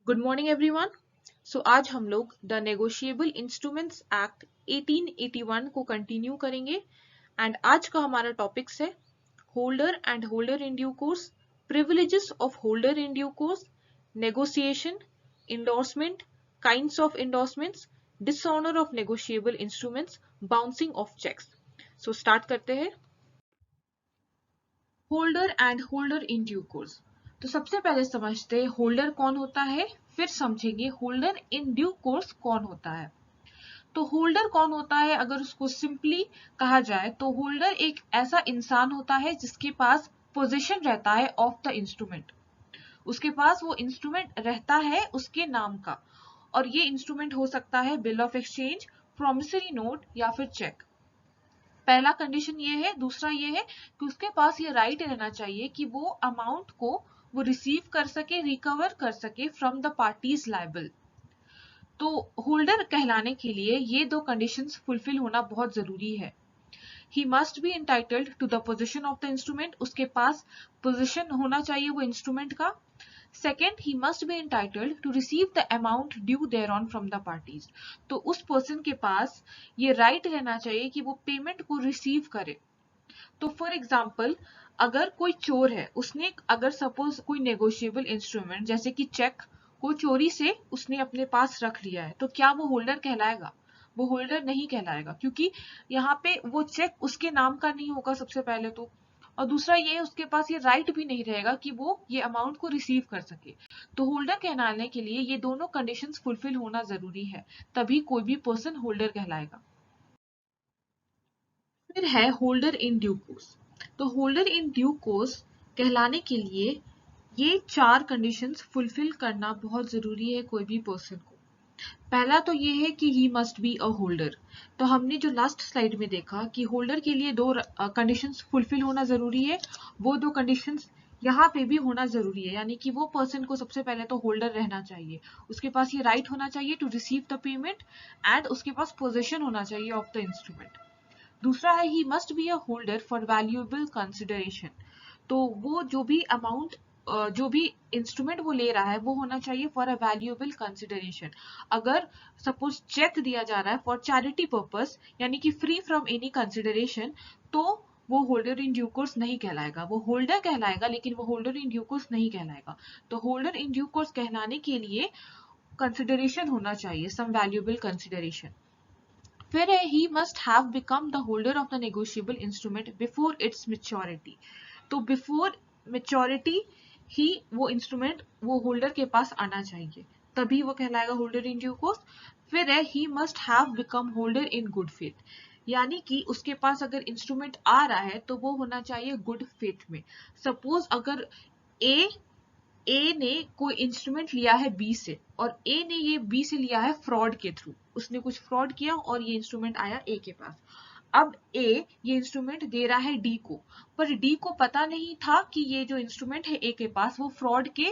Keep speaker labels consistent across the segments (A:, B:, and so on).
A: Good morning everyone. आज हम लोग द नेगोशिएबल इंस्ट्रूमेंट्स एक्ट 1881 को कंटिन्यू करेंगे एंड आज का हमारा टॉपिक्स है holder and holder in due course, privileges of holder in due course, negotiation, endorsement, kinds of endorsements, dishonour of negotiable instruments, bouncing of cheques. Start करते हैं। Holder and holder in due course. तो सबसे पहले समझते हैं holder कौन होता है, फिर समझेंगे होल्डर इन ड्यू कोर्स कौन होता है। तो होल्डर कौन होता है, अगर उसको सिंपली कहा जाए तो होल्डर एक ऐसा इंसान होता है जिसके पास पोजीशन रहता है ऑफ द इंस्ट्रूमेंट। उसके पास वो इंस्ट्रूमेंट रहता है उसके नाम का, और ये इंस्ट्रूमेंट हो सकता है bill of exchange, promissory note या फिर चेक। पहला कंडीशन ये है। दूसरा ये है कि उसके पास ये राइट रहना चाहिए कि वो अमाउंट को वो रिसीव कर सके, रिकवर कर सके फ्रॉम द पार्टीज लायबल। तो होल्डर कहलाने के लिए ये दो कंडीशंस फुलफिल होना बहुत जरूरी है। He must be entitled to the position of the instrument, उसके पास पोजीशन होना चाहिए वो इंस्ट्रूमेंट का। Second, he must be entitled to receive the amount due thereon from the parties. तो उस पर्सन के पास ये राइट रहना चाहिए कि वो पेमेंट को रिसीव करे। तो फॉर एग्जाम्पल, अगर कोई चोर है, उसने अगर सपोज कोई नेगोशिएबल इंस्ट्रूमेंट जैसे कि चेक को चोरी से उसने अपने पास रख लिया है, तो क्या वो होल्डर कहलाएगा? वो होल्डर नहीं कहलाएगा, क्योंकि यहाँ पे वो चेक उसके नाम का नहीं होगा सबसे पहले तो, और दूसरा ये उसके पास ये राइट भी नहीं रहेगा कि वो ये अमाउंट को रिसीव कर सके। तो होल्डर कहलाने के लिए ये दोनों कंडीशंस फुलफिल होना जरूरी है, तभी कोई भी पर्सन होल्डर कहलाएगा। फिर है होल्डर इन ड्यू कोर्स। तो होल्डर इन ड्यू कोर्स कहलाने के लिए ये चार कंडीशंस फुलफिल करना बहुत जरूरी है कोई भी पर्सन को। पहला तो ये है कि ही मस्ट बी अ होल्डर। तो हमने जो लास्ट स्लाइड में देखा कि होल्डर के लिए दो कंडीशंस फुलफिल होना जरूरी है, वो दो कंडीशंस यहाँ पे भी होना जरूरी है, यानी कि वो पर्सन को सबसे पहले तो होल्डर रहना चाहिए, उसके पास ये राइट होना चाहिए to receive the payment, and उसके पास पोजीशन होना चाहिए ऑफ द इंस्ट्रूमेंट। दूसरा है he must be a holder for valuable consideration. तो वो जो भी अमाउंट, जो भी इंस्ट्रूमेंट वो ले रहा है वो होना चाहिए फॉर अ वैल्यूएबल कंसिडरेशन। अगर सपोज चेक दिया जा रहा है फॉर चैरिटी पर्पस, यानी कि फ्री फ्रॉम एनी कंसिडरेशन, तो वो होल्डर इन ड्यू कोर्स नहीं कहलाएगा। वो होल्डर कहलाएगा लेकिन वो होल्डर इन ड्यू कोर्स नहीं कहलाएगा। तो होल्डर इन ड्यू कोर्स कहलाने के लिए कंसिडरेशन होना चाहिए, सम वैल्यूएबल कंसिडरेशन। फिर है he must have become the holder of the negotiable instrument before its maturity. तो बिफोर मेच्योरिटी ही वो इंस्ट्रूमेंट वो होल्डर के पास आना चाहिए, तभी वो कहलाएगा होल्डर इन ड्यू कोर्स। फिर है he must have become holder in good faith, यानी कि उसके पास अगर इंस्ट्रूमेंट आ रहा है तो वो होना चाहिए गुड फेथ में। सपोज अगर ए ए ने कोई इंस्ट्रूमेंट लिया है बी से, और ए ने ये बी से लिया है फ्रॉड के थ्रू, उसने कुछ फ्रॉड किया और ये इंस्ट्रूमेंट आया ए के पास। अब ए ये इंस्ट्रूमेंट दे रहा है डी को, पर डी को पता नहीं था कि ये जो इंस्ट्रूमेंट है ए के पास वो फ्रॉड के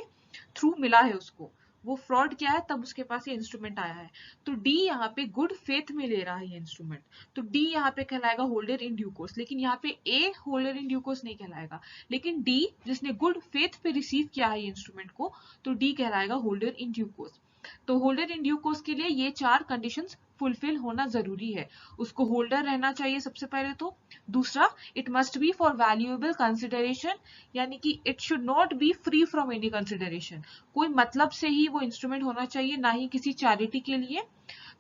A: थ्रू मिला है उसको, वो फ्रॉड किया है तब उसके पास ये इंस्ट्रूमेंट आया है। तो डी यहाँ पे गुड फेथ में ले रहा है ये इंस्ट्रूमेंट, तो डी यहाँ पे कहलाएगा होल्डर इन ड्यू कोर्स। लेकिन यहाँ पे ए होल्डर इन ड्यू कोर्स नहीं कहलाएगा, लेकिन डी जिसने गुड फेथ पे रिसीव किया है ये इंस्ट्रूमेंट को, तो डी कहलाएगा होल्डर इन ड्यू कोर्स। तो होल्डर इन ड्यू कोर्स के लिए ये चार कंडीशंस फुलफिल होना जरूरी है। उसको होल्डर रहना चाहिए सबसे पहले तो। दूसरा, it must be for valuable consideration, यानी कि it should not be free from any consideration, कोई मतलब से ही वो इंस्ट्रूमेंट होना चाहिए, ना ही किसी चैरिटी के लिए।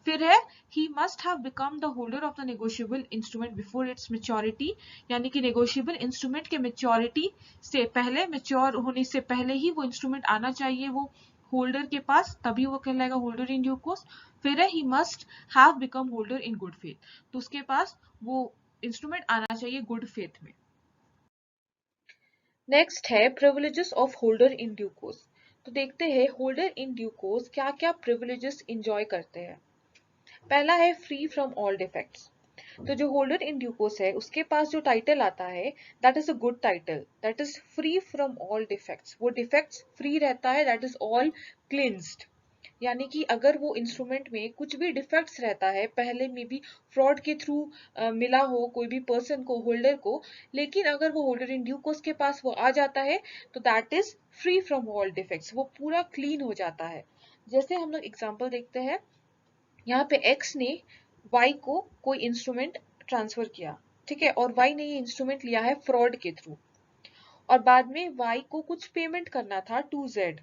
A: फिर है he must have become the holder of the negotiable instrument before its maturity, यानी कि नेगोशिएबल इंस्ट्रूमेंट के मेच्योरिटी से पहले, मेच्योर होने से पहले ही वो इंस्ट्रूमेंट आना चाहिए वो होल्डर के पास, तभी वो कहलाएगा होल्डर इन ड्यू कोर्स। फिर है he must have become holder in good faith, तो उसके पास वो इंस्ट्रूमेंट आना चाहिए गुड फेथ में। नेक्स्ट है privileges of holder in due course. तो देखते हैं होल्डर इन ड्यू कोर्स क्या क्या प्रिविलेजेस इंजॉय करते हैं। पहला है फ्री फ्रॉम ऑल डिफेक्ट्स। तो जो होल्डर इन ड्यू कोर्स है उसके पास जो टाइटल आता है that is a good title, that is free from all defects. वो डिफेक्ट्स फ्री रहता है, दैट इज ऑल क्लिंस्ड, यानी कि अगर वो इंस्ट्रूमेंट में कुछ भी डिफेक्ट्स रहता है, पहले में भी फ्रॉड के थ्रू मिला हो कोई भी पर्सन को, होल्डर को, लेकिन अगर वो होल्डर इन ड्यू कोर्स के पास वो आ जाता है तो that is free from all defects, वो पूरा क्लीन हो जाता है। जैसे हम लोग एग्जांपल देखते हैं, यहाँ पे एक्स ने वाई को कोई इंस्ट्रूमेंट ट्रांसफर किया, ठीक है, और वाई ने ये इंस्ट्रूमेंट लिया है फ्रॉड के थ्रू, और बाद में वाई को कुछ पेमेंट करना था टू जेड,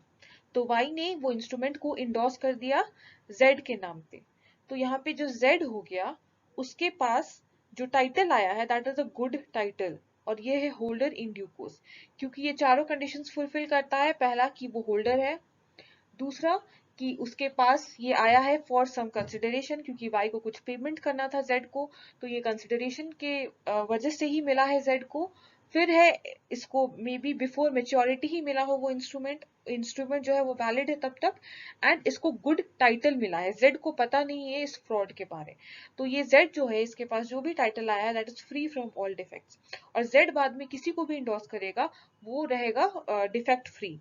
A: तो वाई ने वो इंस्ट्रूमेंट को इंडोर्स कर दिया जेड के नाम पे। तो यहाँ पे जो जेड हो गया, उसके पास जो टाइटल आया है that is a good title, और ये है होल्डर इन ड्यू कोर्स, क्योंकि ये चारों कंडीशंस फुलफिल करता है। पहला कि वो होल्डर है, दूसरा कि उसके पास ये आया है फॉर सम कंसिडरेशन, क्योंकि वाई को कुछ पेमेंट करना था जेड को, तो ये कंसिडरेशन के वजह से ही मिला है जेड को। फिर है इसको मे बी बिफोर मेच्योरिटी ही मिला हो वो इंस्ट्रूमेंट, इंस्ट्रूमेंट जो है वो वैलिड है तब तक, एंड इसको गुड टाइटल मिला है, जेड को पता नहीं है इस फ्रॉड के बारे, तो ये जेड जो है इसके पास जो भी टाइटल आया है that is free from all defects, और जेड बाद में किसी को भी इंडोर्स करेगा वो रहेगा डिफेक्ट फ्री।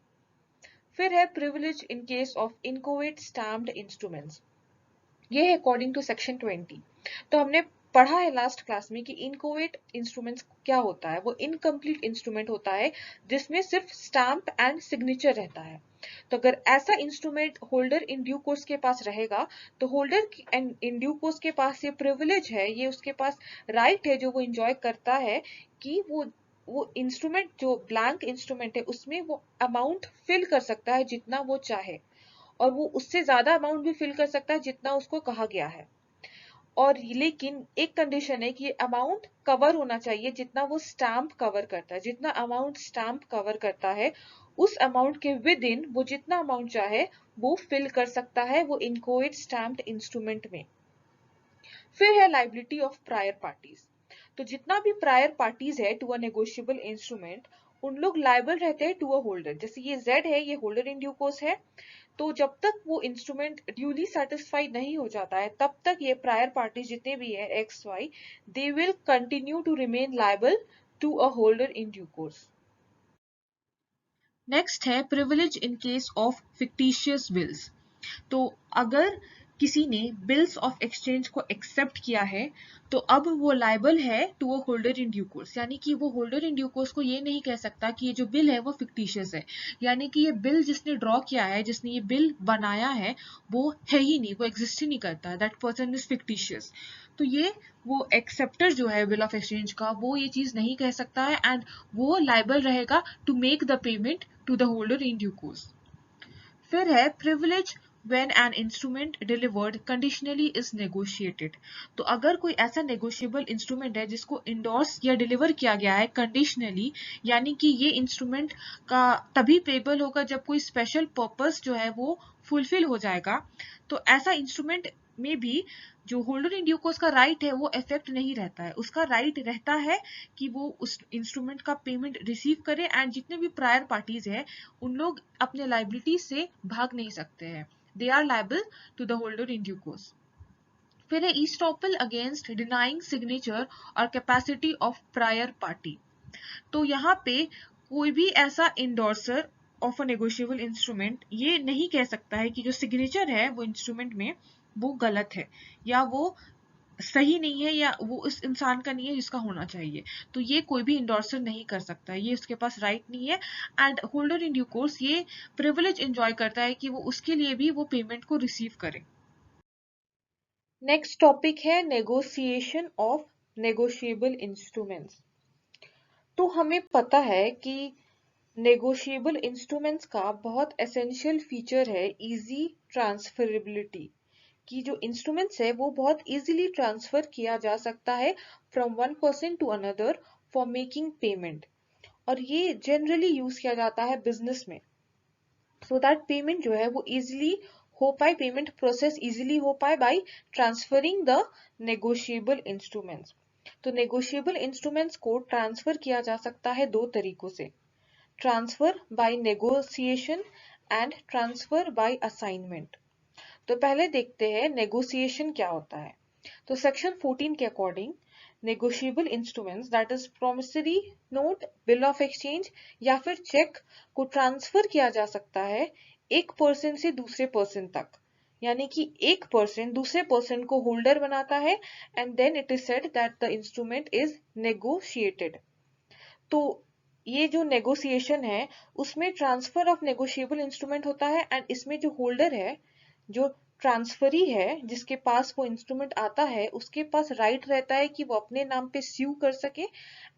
A: फिर है privilege in case of inchoate stamped instruments, ये है अकॉर्डिंग टू सेक्शन 20। तो हमने पढ़ा है लास्ट क्लास में कि इनकोवेट इंस्ट्रूमेंट्स क्या होता है, वो इनकम्प्लीट इंस्ट्रूमेंट होता है जिसमें सिर्फ स्टैम्प एंड सिग्नेचर रहता है। तो अगर ऐसा instrument holder in due course के पास रहेगा तो होल्डर इन ड्यू कोर्स के पास ये प्रिविलेज है, ये उसके पास राइट है जो वो इंजॉय करता है कि वो इंस्ट्रूमेंट जो ब्लैंक इंस्ट्रूमेंट है उसमें वो अमाउंट फिल कर सकता है जितना वो चाहे, और वो उससे ज्यादा अमाउंट भी फिल कर सकता है जितना उसको कहा गया है। और लेकिन एक कंडीशन है कि ये अमाउंट कवर होना चाहिए जितना वो स्टैम्प कवर करता है, जितना अमाउंट स्टैम्प कवर करता है उस अमाउंट के विद इन वो जितना अमाउंट चाहे वो फिल कर सकता है वो इनकोएट स्टैम्प्ड इंस्ट्रूमेंट में। फिर है लाइबिलिटी ऑफ प्रायर पार्टीज, तो जितना भी प्रायर पार्टीज है टू अ नेगोशिएबल इंस्ट्रूमेंट उन लोग लाइबल रहते हैं टू अ होल्डर। जैसे ये जेड है, ये होल्डर इन ड्यू कोर्स है, तो जब तक वो इंस्ट्रूमेंट ड्यूली सेटिस्फाइड नहीं हो जाता है तब तक ये प्रायर पार्टी जितने भी है X Y, they will continue to remain liable to a holder in due course. Next है privilege in case of fictitious bills, तो अगर किसी ने बिल्स ऑफ एक्सचेंज को एक्सेप्ट किया है तो अब वो लायबल है to a holder in due course, यानी कि वो होल्डर इन ड्यू कोर्स को ये नहीं कह सकता कि ये जो बिल है वो फिक्टिशियस है, यानी कि ये बिल जिसने ड्रॉ किया है, जिसने ये बिल बनाया है वो है ही नहीं, वो एग्जिस्ट ही नहीं करता, दैट पर्सन इज फिक्टिशियस। तो ये वो एक्सेप्टर जो है बिल ऑफ एक्सचेंज का वो ये चीज नहीं कह सकता है, एंड वो लायबल रहेगा to make the payment to the holder in due course. फिर है privilege when an instrument delivered conditionally is negotiated, तो अगर कोई ऐसा नेगोशिएबल इंस्ट्रूमेंट है जिसको इंडोर्स या डिलीवर किया गया है कंडीशनली, यानी कि ये इंस्ट्रूमेंट का तभी पेबल होगा जब कोई स्पेशल पर्पस जो है वो फुलफिल हो जाएगा, तो ऐसा इंस्ट्रूमेंट में भी जो होल्डर इन ड्यू कोर्स का राइट है वो इफेक्ट नहीं रहता है, उसका राइट रहता है कि वो उस इंस्ट्रूमेंट का पेमेंट रिसीव करे, एंड जितने भी प्रायर पार्टीज है उन लोग अपने लाइबिलिटी से भाग नहीं सकते हैं, they are liable to the holder in due course. फिर है estoppel against denying signature और capacity of prior party, तो यहाँ पे कोई भी ऐसा इंडोर्सर ऑफ अ नेगोशिएबल इंस्ट्रूमेंट ये नहीं कह सकता है कि जो सिग्नेचर है वो इंस्ट्रूमेंट में वो गलत है या वो सही नहीं है या वो उस इंसान का नहीं है जिसका होना चाहिए, तो ये कोई भी इंडोर्सर नहीं कर सकता, ये उसके पास राइट नहीं है, and holder in due course ये प्रिविलेज एंजॉय करता है कि वो उसके लिए भी वो पेमेंट को रिसीव करे। नेक्स्ट टॉपिक है नेगोशिएशन ऑफ नेगोशिएबल इंस्ट्रूमेंट्स। तो हमें पता है कि नेगोशिएबल इंस्ट्रूमेंट्स का बहुत एसेंशियल फीचर है इजी ट्रांसफरेबिलिटी, कि जो इंस्ट्रूमेंट्स है वो बहुत इजीली ट्रांसफर किया जा सकता है from one person to another for making payment, और ये जनरली यूज किया जाता है बिजनेस में, सो दैट पेमेंट जो है वो इजीली हो पाए, पेमेंट प्रोसेस इजीली हो pi by transferring the negotiable instruments. तो नेगोशिएबल इंस्ट्रूमेंट्स को ट्रांसफर किया जा सकता है दो तरीकों से, transfer by negotiation and transfer by assignment. तो पहले देखते हैं नेगोशिएशन क्या होता है। तो सेक्शन 14 के according negotiable instruments that is promissory note, bill of exchange या फिर चेक को ट्रांसफर किया जा सकता है एक पर्सन से दूसरे पर्सन तक, यानी कि एक पर्सन दूसरे पर्सन को होल्डर बनाता है and then it is said that the instrument is negotiated. तो ये जो नेगोशिएशन है उसमें ट्रांसफर ऑफ नेगोशिएबल इंस्ट्रूमेंट होता है एंड इसमें जो होल्डर है, जो ट्रांसफरी है, जिसके पास वो इंस्ट्रूमेंट आता है, उसके पास राइट रहता है कि वो अपने नाम पे स्यू कर सके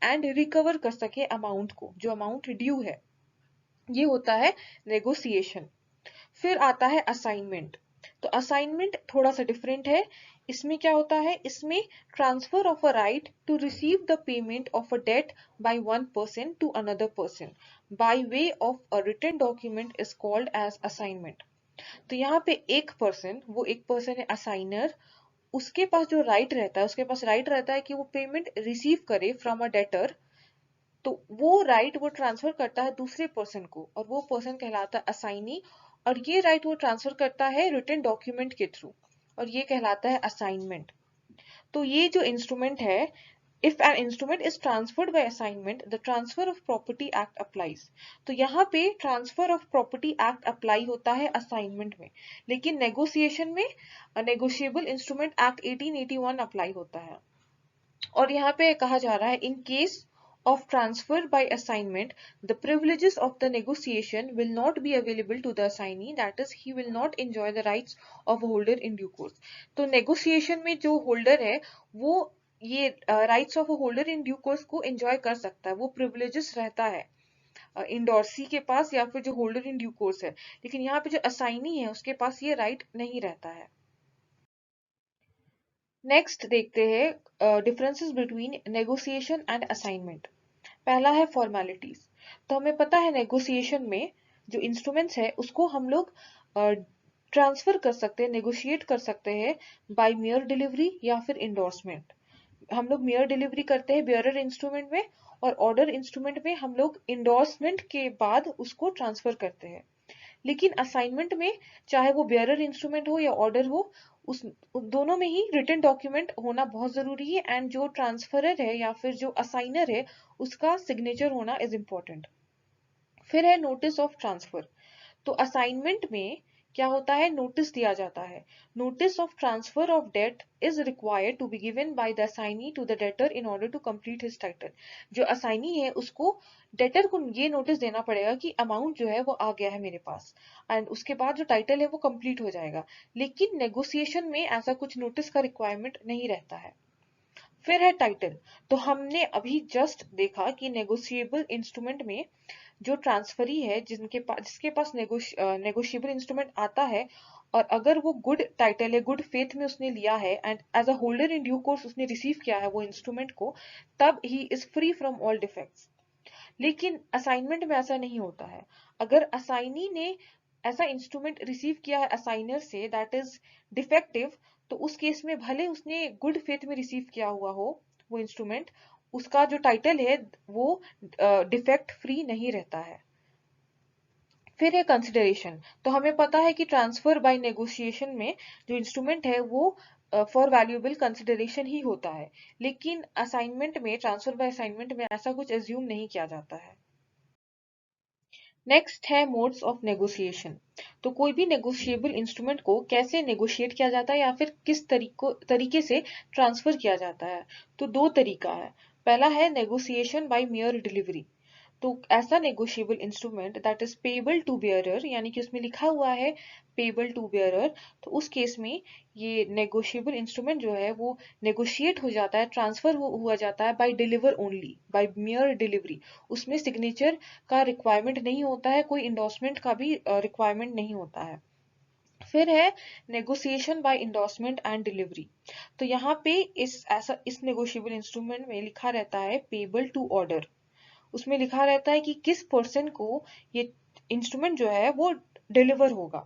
A: एंड रिकवर कर सके अमाउंट को, जो अमाउंट ड्यू है। ये होता है नेगोशिएशन। फिर आता है असाइनमेंट। तो असाइनमेंट थोड़ा सा डिफरेंट है। इसमें क्या होता है, इसमें transfer of a right to receive the payment of a debt by one person to another person by way of a written document is called as assignment. तो यहाँ पे एक पर्सन, वो एक पर्सन है असाइनर, उसके पास जो राइट रहता है, उसके पास राइट रहता है कि वो पेमेंट रिसीव करे फ्रॉम अ डेटर। तो वो राइट वो ट्रांसफर करता है दूसरे पर्सन को और वो पर्सन कहलाता है असाइनी। और ये राइट वो ट्रांसफर करता है रिटन डॉक्यूमेंट के थ्रू और ये कहलाता है असाइनमेंट। तो ये जो इंस्ट्रूमेंट है, if an instrument is transferred by assignment the transfer of property act applies. तो यहाँ पे transfer of property act apply होता है असाइनमेंट में, लेकिन नेगोशिएशन में नेगोशिएबल इंस्ट्रूमेंट एक्ट 1881 अप्लाई होता है। और यहाँ पे कहा जा रहा है in case of transfer by assignment the privileges of the negotiation will not be available to the assignee, that is he will not enjoy the rights of holder in due course। तो negotiation में जो holder है वो ये rights of a holder in due course को enjoy कर सकता है, वो privileges रहता है इंडोर्सी के पास या फिर जो होल्डर इन ड्यू कोर्स है। लेकिन यहाँ पे जो असाइनी है उसके पास ये राइट नहीं रहता है। नेक्स्ट देखते हैं differences between negotiation and assignment. पहला है फॉर्मेलिटीज। तो हमें पता है नेगोशिएशन में जो इंस्ट्रूमेंट्स है उसको हम लोग ट्रांसफर कर सकते हैं, नेगोशिएट कर सकते हैं बाय मियर डिलीवरी या फिर इंडोर्समेंट। हम लोग मियर डिलीवरी करते हैं बियरर इंस्ट्रूमेंट में और ऑर्डर इंस्ट्रूमेंट में हम लोग इंडोर्समेंट के बाद उसको ट्रांसफर करते हैं। लेकिन असाइनमेंट में चाहे वो बियरर इंस्ट्रूमेंट हो या ऑर्डर हो, उस दोनों में ही रिटन डॉक्यूमेंट होना बहुत जरूरी है एंड जो ट्रांसफरर है या फिर जो असाइनर है उसका सिग्नेचर होना इज इम्पोर्टेंट। फिर है नोटिस ऑफ ट्रांसफर। तो असाइनमेंट में क्या होता है, नोटिस दिया जाता है। Notice of transfer of debt is required to be given by the assignee to the debtor in order to complete his title. जो असाइनी है उसको डेटर को ये नोटिस देना पड़ेगा कि अमाउंट जो है वो आ गया है मेरे पास एंड उसके बाद जो टाइटल है वो कंप्लीट हो जाएगा। लेकिन नेगोशिएशन में ऐसा कुछ नोटिस का रिक्वायरमेंट नहीं रहता है। फिर है टाइटल। तो हमने अभी जस्ट देखा कि नेगोशिएबल इंस्ट्रूमेंट में जो ट्रांसफरी है जिसके पास नेगोशिएबल इंस्ट्रूमेंट आता है और अगर वो गुड टाइटल है, गुड फेथ में उसने लिया है and as a holder in due course उसने रिसीव किया है वो इंस्ट्रूमेंट को, तब he is free from all defects. लेकिन असाइनमेंट में ऐसा नहीं होता है। अगर असाइनी ने ऐसा इंस्ट्रूमेंट रिसीव किया है असाइनर से दैट इज डिफेक्टिव, तो उस केस में भले उसने गुड फेथ में रिसीव किया हुआ हो वो इंस्ट्रूमेंट, उसका जो टाइटल है वो डिफेक्ट फ्री नहीं रहता है। फिर है कंसिडरेशन। तो हमें पता है कि ट्रांसफर बाय नेगोशिएशन में जो इंस्ट्रूमेंट है वो फॉर वैल्यूएबल कंसिडरेशन ही होता है, लेकिन असाइनमेंट में, ट्रांसफर बाय असाइनमेंट में ऐसा कुछ एज्यूम नहीं किया जाता है। नेक्स्ट है मोड्स ऑफ नेगोशिएशन। तो कोई भी नेगोशिएबल इंस्ट्रूमेंट को कैसे नेगोशिएट किया जाता है या फिर किस तरीके से ट्रांसफर किया जाता है। तो दो तरीका है। पहला है नेगोशिएशन बाय मियर डिलीवरी। तो ऐसा negotiable instrument that is payable to bearer, यानी कि उसमें लिखा हुआ है पेबल टू बेयरर, तो उस केस में ये नेगोशिएबल इंस्ट्रूमेंट जो है वो नेगोशिएट हो जाता है, ट्रांसफर हुआ जाता है by deliver only, by mere delivery. उसमें सिग्नेचर का रिक्वायरमेंट नहीं होता है, कोई इंडोर्समेंट का भी रिक्वायरमेंट नहीं होता है। फिर है negotiation by endorsement and delivery. तो यहाँ पे इस नेगोशिएबल इंस्ट्रूमेंट में लिखा रहता है पेबल टू ऑर्डर। उसमें लिखा रहता है कि किस पर्सन को ये इंस्ट्रूमेंट जो है वो डिलीवर होगा।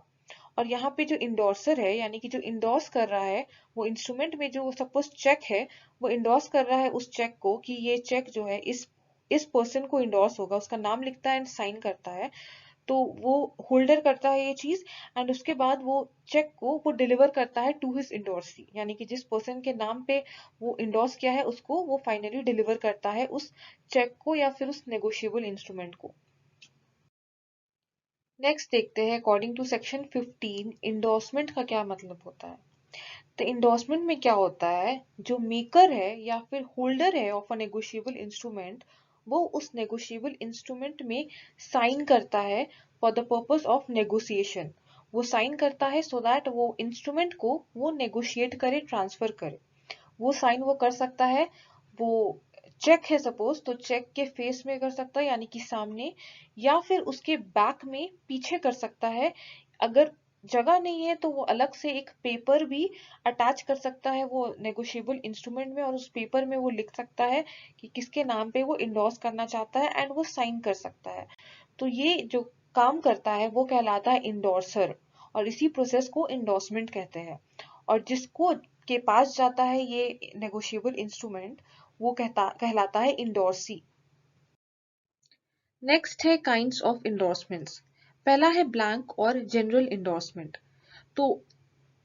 A: और यहाँ पे जो इंडोर्सर है, यानी कि जो इंडोर्स कर रहा है वो इंस्ट्रूमेंट में, जो सपोज चेक है, वो इंडोर्स कर रहा है उस चेक को कि ये चेक जो है इस पर्सन को इंडोर्स होगा, उसका नाम लिखता है एंड साइन करता है। तो वो होल्डर करता है ये चीज एंड उसके बाद वो चेक को वो डिलीवर करता है टू हिज इंडोर्सी, यानी कि जिस पर्सन के नाम पे वो इंडोर्स किया है उसको वो फाइनली डिलीवर करता है उस चेक को या फिर उस नेगोशिएबल इंस्ट्रूमेंट को। नेक्स्ट देखते हैं अकॉर्डिंग टू सेक्शन 15 इंडोर्समेंट का क्या मतलब होता है। तो इंडोर्समेंट में क्या होता है, जो मेकर है या फिर होल्डर है ऑफ अ नेगोशिएबल इंस्ट्रूमेंट, वो उस नेगोशिएबल इंस्ट्रूमेंट में साइन करता है for the purpose of negotiation. वो साइन करता है सो दैट वो इंस्ट्रूमेंट को वो नेगोशिएट करे, ट्रांसफर करे। वो साइन वो कर सकता है, वो चेक है सपोज तो चेक के फेस में कर सकता है यानी कि सामने, या फिर उसके बैक में पीछे कर सकता है। अगर जगह नहीं है तो वो अलग से एक पेपर भी अटैच कर सकता है वो नेगोशिएबल इंस्ट्रूमेंट में, और उस पेपर में वो लिख सकता है कि किसके नाम पे वो इंडोर्स करना चाहता है एंड वो साइन कर सकता है। तो ये जो काम करता है वो कहलाता है इंडोर्सर, और इसी प्रोसेस को इंडोर्समेंट कहते हैं। और जिसको के पास जाता है ये नेगोशिएबल इंस्ट्रूमेंट, वो कहलाता है इंडोर्सी। नेक्स्ट है काइंड्स ऑफ इंडोर्समेंट्स। पहला है ब्लैंक और जनरल इंडोर्समेंट। तो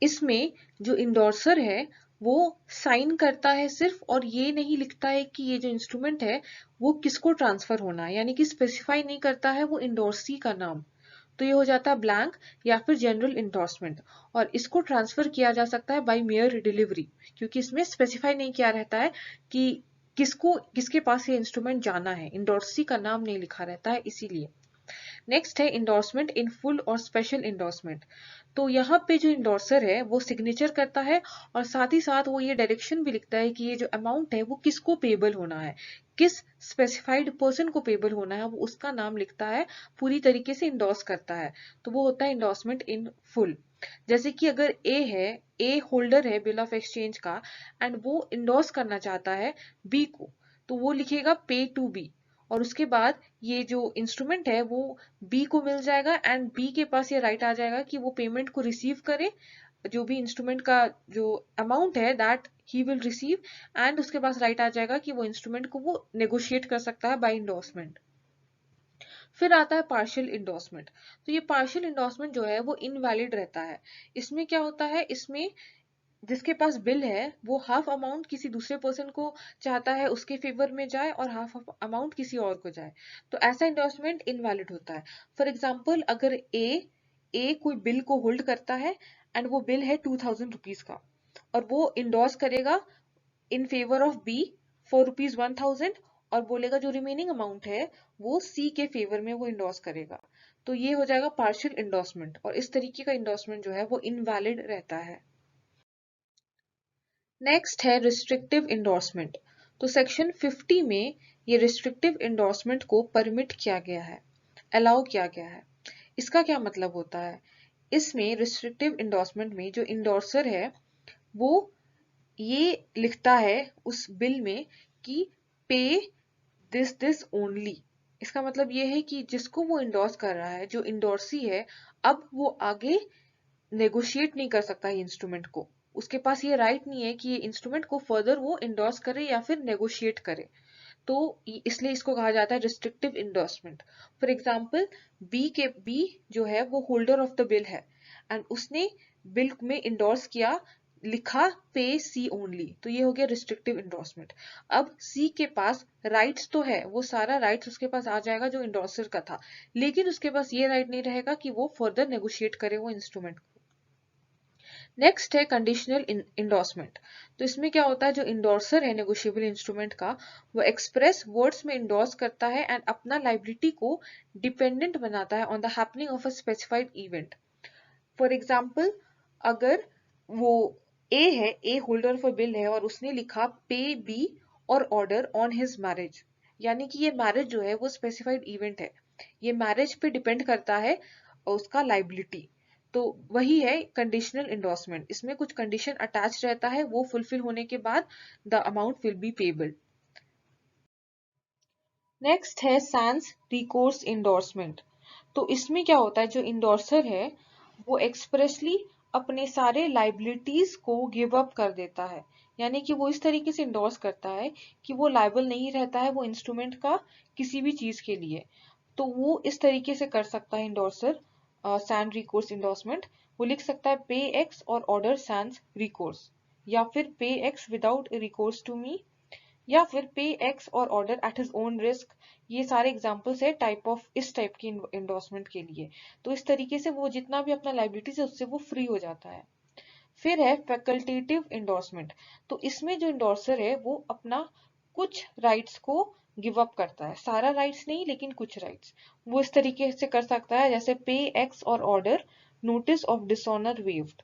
A: इसमें जो इंडोर्सर है वो साइन करता है सिर्फ, और ये नहीं लिखता है कि ये जो इंस्ट्रूमेंट है वो किसको ट्रांसफर होना है, यानी कि स्पेसिफाई नहीं करता है वो इंडोर्सी का नाम। तो ये हो जाता है ब्लैंक या फिर जनरल इंडोर्समेंट। और इसको ट्रांसफर किया जा सकता है बाय मेयर डिलीवरी, क्योंकि इसमें स्पेसिफाई नहीं किया रहता है कि किसको किसके पास ये इंस्ट्रूमेंट जाना है, इंडोर्सी का नाम नहीं लिखा रहता है इसीलिए। नेक्स्ट है इंडोर्समेंट इन फुल और स्पेशल इंडोर्समेंट। तो यहाँ पे जो इंडोर्सर है वो सिग्नेचर करता है, और साथ ही साथ वो ये डायरेक्शन भी लिखता है कि ये जो अमाउंट है वो किसको पेबल होना है, किस स्पेसिफाइड पर्सन को पेबल होना है, वो उसका नाम लिखता है, पूरी तरीके से इंडोर्स करता है। तो वो होता है इंडोर्समेंट इन फुल। जैसे कि अगर ए है, ए होल्डर है बिल ऑफ एक्सचेंज का, एंड वो इंडोर्स करना चाहता है बी को, तो वो लिखेगा पे टू बी, और उसके बाद ये जो इंस्ट्रूमेंट है वो बी को मिल जाएगा, एंड बी के पास ये राइट आ जाएगा कि वो पेमेंट को रिसीव करे, जो भी इंस्ट्रूमेंट का जो अमाउंट है that he will receive, and उसके पास राइट आ जाएगा कि वो इंस्ट्रूमेंट को वो नेगोशिएट कर सकता है बाय इंडोर्समेंट। फिर आता है पार्शियल इंडोर्समेंट। तो ये पार्शियल इंडोर्समेंट जो है वो इनवैलिड रहता है। इसमें क्या होता है, इसमें जिसके पास बिल है वो हाफ अमाउंट किसी दूसरे पर्सन को चाहता है उसके फेवर में जाए, और हाफ अमाउंट किसी और को जाए, तो ऐसा इंडोर्समेंट इनवैलिड होता है। फॉर एग्जाम्पल अगर ए कोई बिल को होल्ड करता है, एंड वो बिल है 2000 रुपीज का, और वो इंडोर्स करेगा in favour of B for rupees 1000, और बोलेगा जो रिमेनिंग अमाउंट है वो सी के फेवर में वो इंडोर्स करेगा। तो ये हो जाएगा पार्शियल इंडोर्समेंट, और इस तरीके का इंडोर्समेंट जो है वो इनवैलिड रहता है। नेक्स्ट है रिस्ट्रिक्टिव इंडोर्समेंट। तो सेक्शन 50 में ये रिस्ट्रिक्टिव इंडोर्समेंट को परमिट किया गया है, अलाउ किया गया है। इसका क्या मतलब होता है, इसमें रिस्ट्रिक्टिव इंडोर्समेंट में जो इंडोर्सर है वो ये लिखता है उस बिल में कि पे दिस ओनली। इसका मतलब ये है कि जिसको वो इंडोर्स कर रहा है, जो इंडोर्सी है, अब वो आगे नेगोशिएट नहीं कर सकता है इंस्ट्रूमेंट को, उसके पास ये राइट नहीं है कि ये इंस्ट्रूमेंट को फर्दर वो इंडोर्स करे या फिर नेगोशिएट करे। तो इसलिए इसको कहा जाता है restrictive endorsement. For example B जो है वो होल्डर ऑफ द बिल है, एंड उसने बिल में इंडोर्स किया, लिखा पे सी ओनली, तो ये हो गया रिस्ट्रिक्टिव इंडोर्समेंट। अब सी के पास राइट्स तो है, वो सारा राइट्स उसके पास आ जाएगा जो इंडोर्सर का था, लेकिन उसके पास ये राइट नहीं रहेगा कि वो फर्दर नेगोशिएट करे वो इंस्ट्रूमेंट। नेक्स्ट है कंडीशनल इंडोर्समेंट। तो इसमें क्या होता है, जो इंडोर्सर है नेगोशिएबल इंस्ट्रूमेंट का, वो एक्सप्रेस वर्ड्स में इंडोर्स करता है एंड अपना लाइबिलिटी को डिपेंडेंट बनाता है on the happening of a specified event. For example अगर वो ए है, ए होल्डर ऑफ अ बिल है, और उसने लिखा पे बी और ऑर्डर ऑन हिज मैरिज, यानी कि ये मैरिज जो है वो स्पेसिफाइड इवेंट है, ये मैरिज पे डिपेंड करता है उसका लाइबिलिटी। तो वही है कंडीशनल इंडोर्समेंट, इसमें कुछ कंडीशन अटैच रहता है, वो फुलफिल होने के बाद the amount will be payable. Next है सैंस रिकोर्स इंडोर्समेंट। तो इसमें क्या होता है, जो इंडोर्सर है वो एक्सप्रेसली अपने सारे लाइबिलिटीज को गिव अप कर देता है, यानी कि वो इस तरीके से इंडोर्स करता है कि वो लाइबल नहीं रहता है वो इंस्ट्रूमेंट का किसी भी चीज के लिए। तो वो इस तरीके से कर सकता है इंडोर्सर सैन रिकोर्स इंडोर्समेंट। वो लिख सकता है पे X or order sense recourse, या फिर pay X without recourse to me, या फिर pay X or order at his own risk. ये सारे एग्जांपल्स है इस टाइप की इंडोर्समेंट के लिए। तो इस तरीके से वो जितना भी अपना लाइबिलिटीज है उससे वो फ्री हो जाता है। फिर है फैकल्टेटिव इंडोर्समेंट। तो इसमें जो इंडोर्सर है वो अपना कुछ राइट्स को गिव अप करता है, सारा राइट्स नहीं लेकिन कुछ राइट्स वो इस तरीके से कर सकता है, जैसे पे X or order notice of dishonour waived.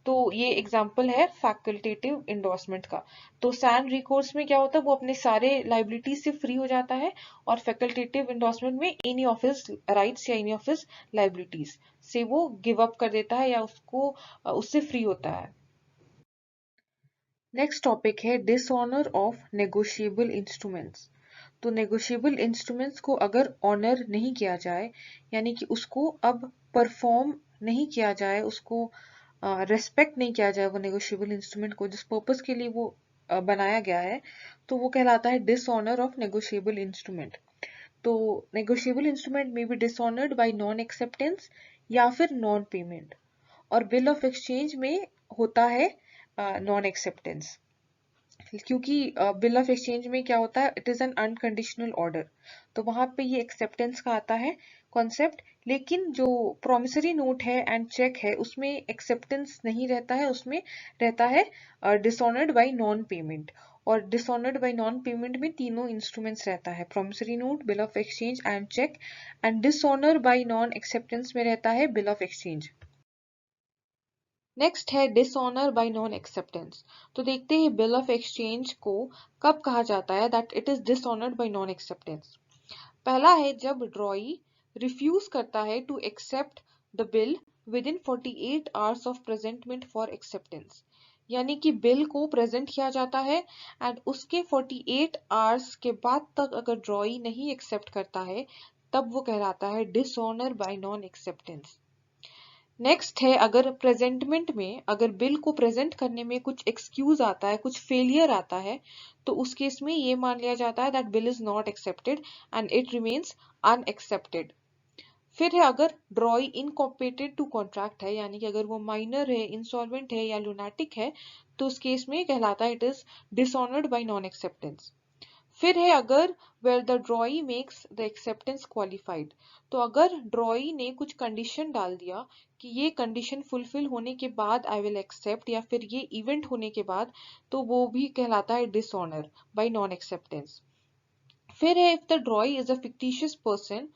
A: तो ये एग्जाम्पल है फैकल्टेटिव इंडोर्समेंट का। तो सैन रिकॉर्ड्स में क्या होता है, वो अपने सारे लाइबिलिटीज से फ्री हो जाता है, और फैकल्टेटिव इंडोर्समेंट में एनी ऑफ हिज राइट्स या एनी ऑफ हिज लाइबिलिटीज से वो गिव अप कर देता है या उसको उससे फ्री होता है। नेक्स्ट टॉपिक है डिसऑनर ऑफ नेगोशिएबल इंस्ट्रूमेंट्स। तो नेगोशिएबल इंस्ट्रूमेंट्स को अगर ऑनर नहीं किया जाए, यानी कि उसको अब परफॉर्म नहीं किया जाए, उसको रेस्पेक्ट नहीं किया जाए वो नेगोशिएबल इंस्ट्रूमेंट को जिस पर्पस के लिए वो बनाया गया है, तो वो कहलाता है डिसऑनर ऑफ नेगोशिएबल इंस्ट्रूमेंट। तो नेगोशिएबल इंस्ट्रूमेंट में be dishonoured by non acceptance या फिर नॉन पेमेंट, और बिल ऑफ एक्सचेंज में होता है नॉन एक्सेप्टेंस। क्योंकि बिल ऑफ एक्सचेंज में क्या होता है, it is an unconditional order, तो वहां पे ये एक्सेप्टेंस का आता है कॉन्सेप्ट। लेकिन जो प्रोमिसरी नोट है एंड चेक है उसमें एक्सेप्टेंस नहीं रहता है, उसमें रहता है डिसऑनर्ड बाय नॉन पेमेंट। और डिसऑनर्ड बाय नॉन पेमेंट में तीनों इंस्ट्रूमेंट्स रहता है, promissory note, bill of exchange and cheque. And dishonour by non acceptance में रहता है बिल ऑफ एक्सचेंज। नेक्स्ट है डिसऑनर बाय नॉन एक्सेप्टेंस। तो देखते हैं बिल ऑफ एक्सचेंज को कब कहा जाता है that it is dishonoured by non acceptance. पहला है जब ड्रॉई रिफ्यूज करता है to accept the bill within 48 hours of presentment for acceptance. यानी कि बिल को प्रेजेंट किया जाता है एंड उसके 48 आवर्स के बाद तक अगर ड्रॉई नहीं एक्सेप्ट करता है तब वो कहलाता है dishonour by non acceptance. Next है अगर प्रेजेंटमेंट में अगर बिल को प्रेजेंट करने में कुछ एक्सक्यूज आता है, कुछ फेलियर आता है, तो उस केस में ये मान लिया जाता है that bill is not accepted and it remains unaccepted. फिर है अगर ड्रॉई इनकॉम्पिटेंट टू कॉन्ट्रैक्ट है, यानी कि अगर वो माइनर है, इंसॉल्वेंट है या लुनाटिक है, तो उस केस में कहलाता है it is dishonoured by non acceptance. फिर है अगर where the drawee makes the acceptance qualified. तो अगर ड्रॉई ने कुछ कंडीशन डाल दिया कि ये कंडीशन फुलफिल होने के बाद आई विल एक्सेप्ट, या फिर ये इवेंट होने के बाद, तो वो भी कहलाता है डिसऑनर बाय नॉन एक्सेप्टेंस। फिर है if the drawee is a fictitious person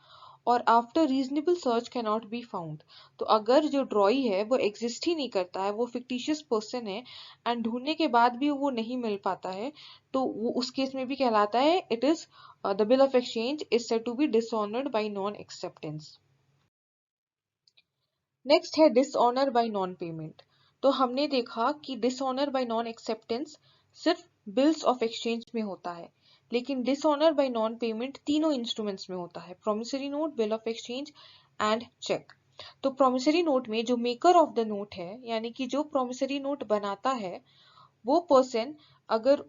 A: और after reasonable search can not be found. तो अगर जो ड्रॉई है वो एग्जिस्ट ही नहीं करता है, वो फिक्टिशियस पर्सन है एंड ढूंढने के बाद भी वो नहीं मिल पाता है, तो वो उस केस में भी कहलाता है it is the bill of exchange is said to be dishonoured by non acceptance. Next है डिसऑनर बाय नॉन पेमेंट। तो हमने देखा कि डिसऑनर बाय नॉन एक्सेप्टेंस सिर्फ बिल्स ऑफ एक्सचेंज में होता है, लेकिन डिसऑनर बाय नॉन पेमेंट तीनों इंस्ट्रूमेंट्स में होता है, promissory note, bill of exchange and cheque. तो प्रोमिसरी नोट में जो मेकर ऑफ द नोट है, यानी कि जो प्रोमिसरी नोट बनाता है, वो पर्सन अगर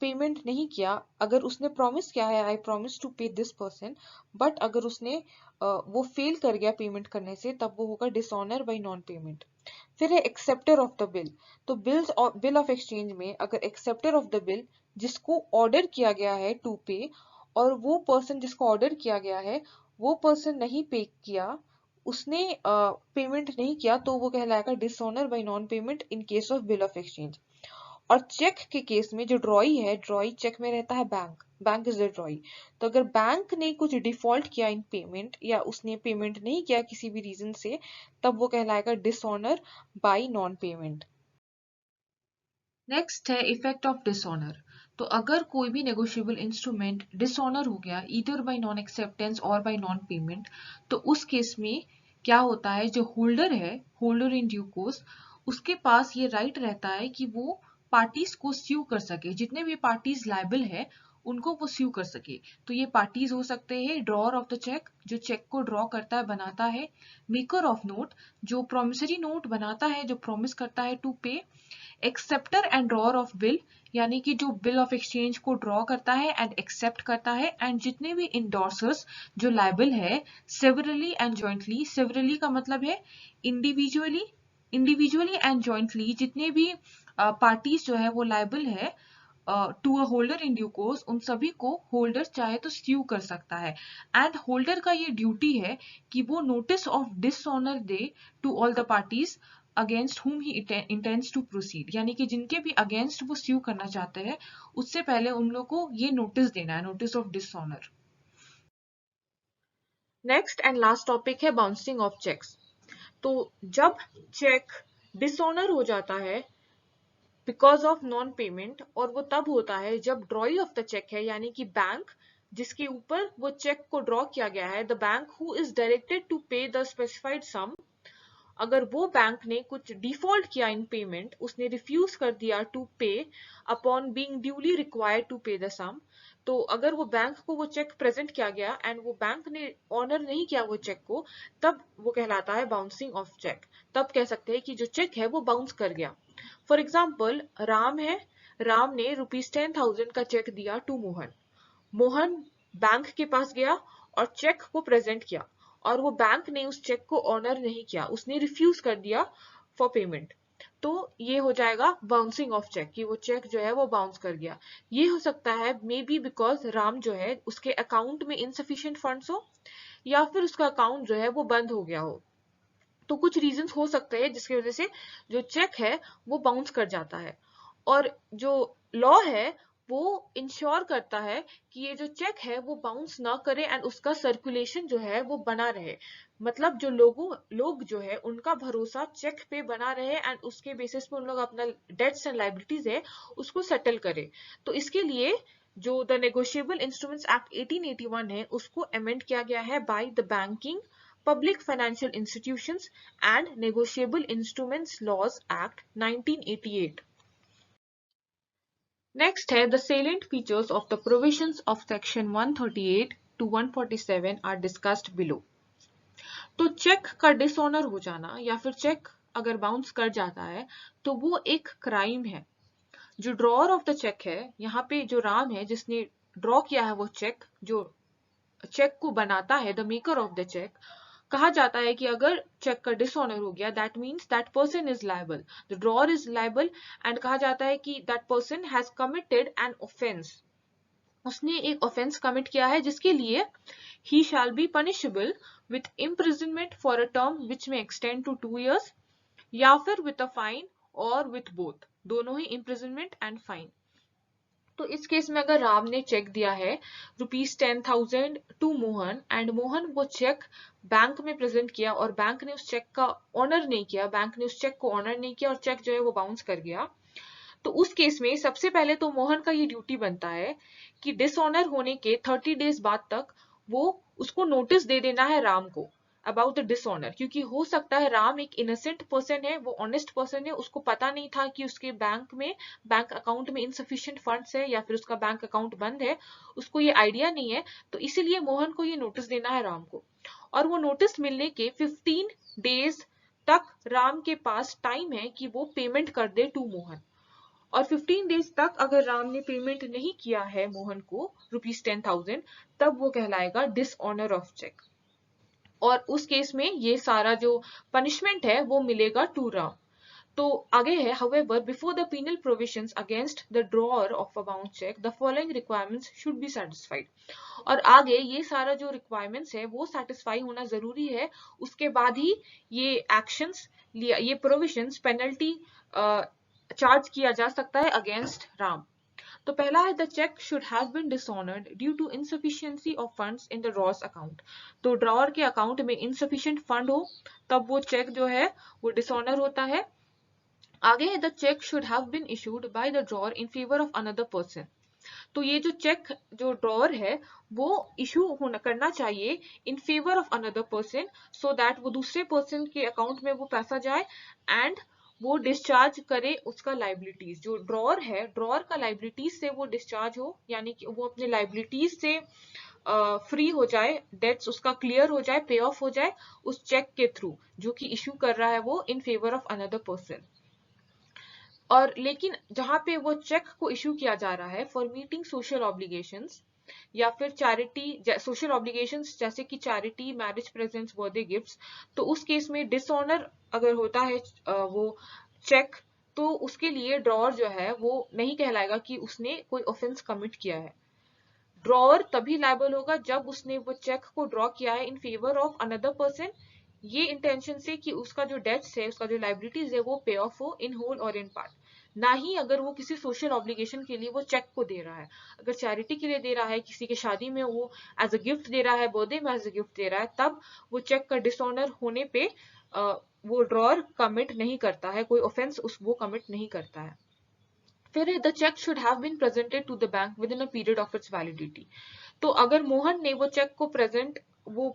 A: पेमेंट नहीं किया, अगर उसने प्रॉमिस किया है आई प्रॉमिस टू पे दिस पर्सन, बट अगर उसने वो फेल कर गया पेमेंट करने से, तब वो होगा डिसऑनर बाय नॉन पेमेंट। फिर है एक्सेप्टर ऑफ द बिल। तो बिल ऑफ एक्सचेंज में अगर एक्सेप्टर ऑफ द बिल जिसको ऑर्डर किया गया है टू पे, और वो पर्सन जिसको ऑर्डर किया गया है वो पर्सन नहीं पे किया, उसने पेमेंट नहीं किया, तो वो कहलाएगा dishonour by non payment in case of bill of exchange. और चेक के केस में जो ड्रॉई है, ड्रॉई चेक में रहता है बैंक, बैंक इज द ड्रॉई। तो अगर बैंक ने कुछ डिफॉल्ट किया इन पेमेंट या उसने पेमेंट नहीं किया किसी भी रीजन से, तब वो कहलाएगा dishonour by non payment. Next है इफेक्ट ऑफ डिसऑनर। तो अगर कोई भी नेगोशिएबल इंस्ट्रूमेंट डिसऑनर हो गया ईदर बाय नॉन एक्सेप्टेंस और बाय नॉन पेमेंट, तो उस केस में क्या होता है, जो होल्डर है, होल्डर इन ड्यू कोर्स, उसके पास ये राइट रहता है कि वो पार्टीज को स्यू कर सके, जितने भी पार्टीज लायबल है उनको वो स्यू कर सके। तो ये पार्टीज हो सकते हैं ड्रॉअर ऑफ द चेक, जो चेक को ड्रॉ करता है, बनाता है, मेकर ऑफ नोट, जो प्रोमिसरी नोट बनाता है, जो प्रॉमिस करता है टू पे, acceptor and drawer of bill, यानी कि जो बिल ऑफ एक्सचेंज को ड्रॉ करता है एंड एक्सेप्ट करता है, एंड जितने भी इंडोर्सर्स जो लायबल है सेवरली एंड जॉइंटली। सेवरली का मतलब है इंडिविजुअली एंड जॉइंटली, जितने भी पार्टीज जो है वो लायबल है to a holder in due course, उन सभी को होल्डर चाहे तो स्यू कर सकता है। एंड होल्डर का ये ड्यूटी है कि वो नोटिस ऑफ डिसऑनर दे to all the parties against whom he intends to proceed, यानी कि जिनके भी अगेंस्ट वो स्यू करना चाहते हैं उससे पहले उन लोग को ये नोटिस देना है, notice of dishonour. Next and last topic है बाउंसिंग ऑफ चेक्स। तो जब चेक डिसऑनर हो जाता है बिकॉज ऑफ नॉन पेमेंट, और वो तब होता है जब ड्रॉई ऑफ द चेक है, यानी कि बैंक जिसके ऊपर वो चेक को ड्रॉ किया गया है, the bank who is directed to pay the specified sum, अगर वो बैंक ने कुछ डिफॉल्ट किया इन पेमेंट, उसने रिफ्यूज कर दिया to pay upon being duly required to pay the sum, तो अगर वो बैंक को वो चेक प्रेजेंट किया गया एंड वो बैंक ने ऑनर नहीं किया वो चेक को, तब वो कहलाता है बाउंसिंग ऑफ चेक। तब कह सकते हैं कि जो चेक है वो बाउंस कर गया। फॉर एग्जाम्पल राम है, राम ने ₹10,000 का चेक दिया टू मोहन, मोहन बैंक के पास गया और चेक को प्रेजेंट किया, और वो बैंक ने उस चेक को ऑनर नहीं किया, उसने रिफ्यूज कर दिया फॉर पेमेंट, तो ये हो जाएगा बाउंसिंग ऑफ चेक, कि वो चेक जो है वो बाउंस कर गया। ये हो सकता है मे बी बिकॉज राम जो है उसके अकाउंट में इनसफिशिएंट फंड्स हो, या फिर उसका अकाउंट जो है वो बंद हो गया हो। तो कुछ रीजंस हो सकते हैं जिसकी वजह से जो चेक है वो बाउंस कर जाता है। और जो लॉ है वो इंश्योर करता है कि ये जो चेक है वो बाउंस ना करे एंड उसका सर्कुलेशन जो है वो बना रहे, मतलब जो लोग जो है उनका भरोसा चेक पे बना रहे एंड उसके बेसिस पे उन लोग अपना डेट्स एंड लायबिलिटीज है उसको सेटल करे। तो इसके लिए जो द नेगोशिएबल इंस्ट्रूमेंट्स एक्ट 1881 है उसको अमेंड किया गया है by the banking Public Financial Institutions and Negotiable Instruments Laws Act 1988. Next है the salient features of the provisions of section 138 to 147 are discussed below. तो चेक का डिसऑनर हो जाना या फिर चेक अगर बाउंस कर जाता है तो वो एक क्राइम है। जो ड्रॉअर ऑफ द चेक है, यहाँ पे जो राम है जिसने ड्रॉ किया है वो चेक, जो चेक को बनाता है the maker of the cheque, कहा जाता है कि अगर चेक का डिसऑनर हो गया that means that person is liable, the drawer is liable, and कहा जाता है कि that person has committed an offence, उसने एक ऑफेंस कमिट किया है जिसके लिए he shall be punishable with imprisonment for a term which may extend to 2 years, या फिर विथ अ फाइन और विथ बोथ, दोनों ही इम्प्रिजनमेंट एंड फाइन। तो इस केस में अगर राम ने चेक दिया है ₹10,000 टू मोहन एंड मोहन वो चेक बैंक में प्रेजेंट किया और बैंक ने उस चेक का ऑनर नहीं किया, बैंक ने उस चेक को ऑनर नहीं किया और चेक जो है वो बाउंस कर गया, तो उस केस में सबसे पहले तो मोहन का ये ड्यूटी बनता है कि डिसऑनर होने के 30 days बाद तक वो उसको नोटिस दे देना है राम को अबाउट द डिसऑनर, क्योंकि हो सकता है राम एक इनोसेंट पर्सन है, वो ऑनेस्ट पर्सन है, उसको पता नहीं था कि उसके बैंक अकाउंट में इनसफिशिएंट फंड्स है या फिर उसका बैंक अकाउंट बंद है, उसको ये आइडिया नहीं है, तो इसीलिए मोहन को ये नोटिस देना है राम को। और वो नोटिस मिलने के 15 days तक राम के पास टाइम है कि वो पेमेंट कर दे टू मोहन, और 15 days तक अगर राम ने पेमेंट नहीं किया है मोहन को ₹10,000, तब वो कहलाएगा डिसऑनर ऑफ चेक, और उस केस में ये सारा जो पनिशमेंट है वो मिलेगा टू राम। तो आगे है however before the penal provisions against the drawer of a bound check the following requirements should be satisfied, और आगे ये सारा जो रिक्वायरमेंट्स है वो सेटिस्फाई होना जरूरी है, उसके बाद ही ये एक्शंस लिया, ये प्रोविजंस पेनल्टी चार्ज किया जा सकता है अगेंस्ट राम। तो पहला है the cheque should have been dishonoured due to insufficiency of funds in the drawer's account, तो ड्रॉअर के अकाउंट में इनसफिशिएंट फंड हो तब वो चेक जो है वो डिसऑनर होता है। आगे है the cheque should have been issued by the drawer in favour of another person, तो ये जो चेक जो ड्रॉअर है वो इशू होना करना चाहिए इन favour of another person, so that वो दूसरे पर्सन के अकाउंट में वो पैसा जाए एंड वो डिस्चार्ज करे उसका लाइबिलिटीज, जो ड्रॉअर है ड्रॉअर का लाइबिलिटीज से वो डिस्चार्ज हो, यानी कि वो अपने लाइबिलिटीज से फ्री हो जाए, डेट्स उसका क्लियर हो जाए, पे ऑफ हो जाए उस चेक के थ्रू जो कि इशू कर रहा है वो इन फेवर ऑफ अनदर पर्सन। और लेकिन जहां पे वो चेक को इशू किया जा रहा है फॉर मीटिंग सोशल ऑब्लिगेशंस या फिर चैरिटी सोशल ऑब्लिगेशंस जैसे कि charity, marriage presents, birthday gifts, तो उस केस में डिसऑनर अगर होता है वो चेक, तो उसके लिए ड्रॉअर जो है वो नहीं कहलाएगा कि उसने कोई ऑफेंस कमिट किया है। ड्रॉअर तभी लायबल होगा जब उसने वो चेक को ड्रॉ किया है इन फेवर ऑफ अनदर पर्सन, ये इंटेंशन से कि उसका जो डेट्स है, उसका जो लाइबिलिटीज है वो पे ऑफ हो इन होल और इन पार्ट, ना ही अगर वो किसी सोशल ऑब्लिगेशन के लिए वो चेक को दे रहा है। अगर चैरिटी के लिए दे रहा है, किसी के शादी में वो एज अ गिफ्ट दे रहा है, बर्थडे में एज अ गिफ्ट दे रहा है, तब वो चेक का डिसऑनर होने पे वो ड्रॉअर कमिट नहीं करता है, कोई ऑफेंस उस वो कमिट नहीं करता है। फिर the cheque should have been presented to the bank within a period of its validity. तो अगर मोहन ने वो चेक को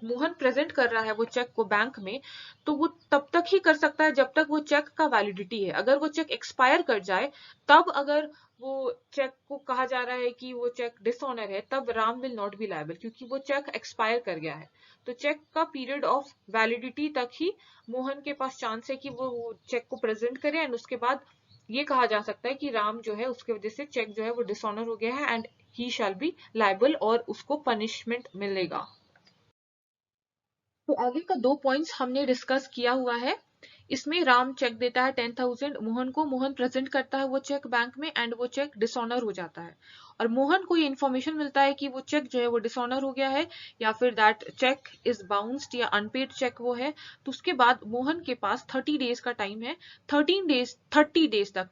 A: मोहन प्रेजेंट कर रहा है वो चेक को बैंक में, तो वो तब तक ही कर सकता है जब तक वो चेक का वैलिडिटी है। अगर वो चेक एक्सपायर कर जाए, तब अगर वो चेक को कहा जा रहा है कि वो चेक डिसऑनर है, तब Ram will not be liable, क्योंकि वो चेक एक्सपायर कर गया है। तो चेक का पीरियड ऑफ वैलिडिटी तक ही मोहन के पास चांस है कि वो चेक को प्रेजेंट करे, एंड उसके बाद ये कहा जा सकता है कि राम जो है उसके वजह से चेक जो है वो डिसऑनर हो गया है and he shall B liable, और उसको पनिशमेंट मिलेगा। तो आगे का 2 पॉइंट्स हमने डिस्कस किया हुआ है। इसमें राम चेक देता है 10,000 मोहन को, मोहन प्रेजेंट करता है वो चेक बैंक में एंड वो चेक डिसऑनर हो जाता है, और मोहन को ये इन्फॉर्मेशन मिलता है कि वो चेक जो है वो डिसऑनर हो गया है, या फिर दैट चेक इज बाउंस्ड या अनपेड चेक वो है। तो उसके बाद मोहन के पास 30 डेज का टाइम है, 30 डेज तक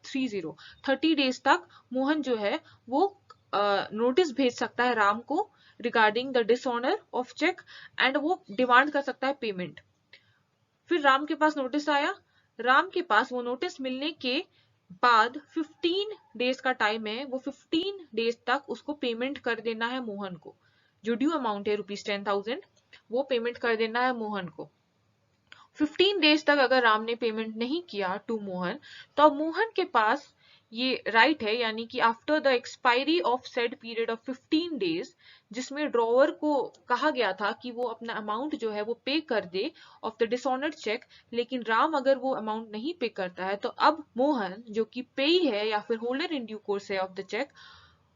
A: 30 डेज तक मोहन जो है वो नोटिस भेज सकता है राम को regarding the dishonour of cheque, and वो डिमांड कर सकता है पेमेंट। फिर राम के पास नोटिस आया, राम के पास वो नोटिस मिलने के बाद 15 डेज का टाइम है, वो 15 डेज तक उसको पेमेंट कर देना है मोहन को। जो ड्यू अमाउंट है ₹10,000, वो पेमेंट कर देना है मोहन को। 15 डेज तक अगर राम ने पेमेंट नहीं किया टू मोहन, तो अब मोहन के पास ये राइट है, यानी कि after the expiry of said period of 15 days, जिसमें ड्रॉवर को कहा गया था कि वो अपना अमाउंट जो है वो पे कर दे ऑफ द डिसऑनर्ड चेक, लेकिन राम अगर वो अमाउंट नहीं पे करता है, तो अब मोहन जो कि पेई है या फिर होल्डर इन ड्यू कोर्स है ऑफ द चेक,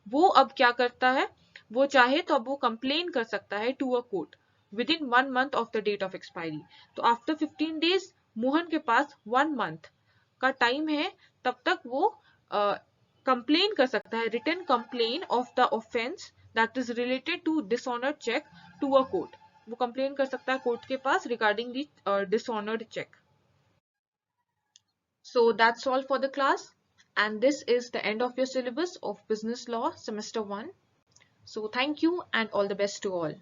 A: वो अब क्या करता है, वो चाहे तो अब वो कंप्लेन कर सकता है to a court within 1 month of the date of expiry. तो आफ्टर 15 डेज मोहन के पास 1 मंथ का टाइम है, तब तक वो कंप्लेन कर सकता है, written complaint of the offence that is related to dishonoured cheque to a court. वो कंप्लेन कर सकता है कोर्ट के पास regarding the dishonoured cheque. So that's all for the class, and this is the end of your syllabus of Business Law Semester 1. So thank you and all the best to all.